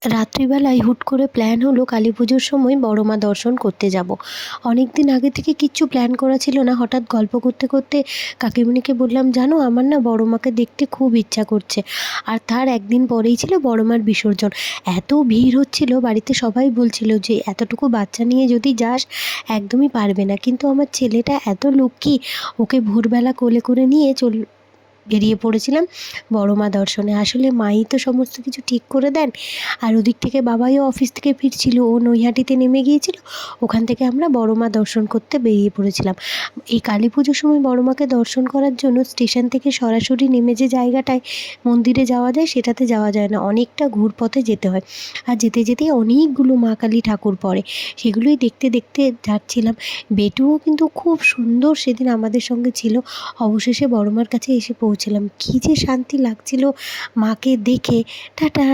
রাত্রিবেলায় হুট করে প্ল্যান হলো কালী পুজোর সময় বড় মা দর্শন করতে যাব। অনেক দিন আগে থেকে কিচ্ছু প্ল্যান করা ছিল না। হঠাৎ গল্প করতে করতে কাকিমুনিকে বললাম, জানো আমার না বড় মাকে দেখতে খুব ইচ্ছা করছে। আর তার একদিন পরেই ছিল বড় মার বিসর্জন। এত ভিড় হচ্ছিল, বাড়িতে সবাই বলছিল যে এতটুকু বাচ্চা নিয়ে যদি যাস একদমই পারবে না। কিন্তু আমার ছেলেটা এত লক্ষ্মী, ওকে ভোরবেলা কোলে করে নিয়ে বেরিয়ে পড়েছিলাম বড় মা দর্শনে। আসলে মাই তো সমস্ত কিছু ঠিক করে দেন। আর ওদিক থেকে বাবাইও অফিস থেকে ফিরছিল, ও নৈহাটিতে নেমে গিয়েছিল। ওখান থেকে আমরা বড় মা দর্শন করতে বেরিয়ে পড়েছিলাম। এই কালী পুজোর সময় বড় মাকে দর্শন করার জন্য স্টেশন থেকে সরাসরি নেমে যে জায়গাটায় মন্দিরে যাওয়া যায় সেটাতে যাওয়া যায় না, অনেকটা ঘুরপথে যেতে হয়। আর যেতে যেতেই অনেকগুলো মা কালী ঠাকুর পড়ে, সেগুলোই দেখতে দেখতে যাচ্ছিলাম। বেটুও কিন্তু খুব সুন্দর সেদিন আমাদের সঙ্গে ছিল। অবশেষে বড় মার কাছে এসে পৌঁছলাম। কী যে শান্তি লাগছিল মাকে দেখে। টাটা।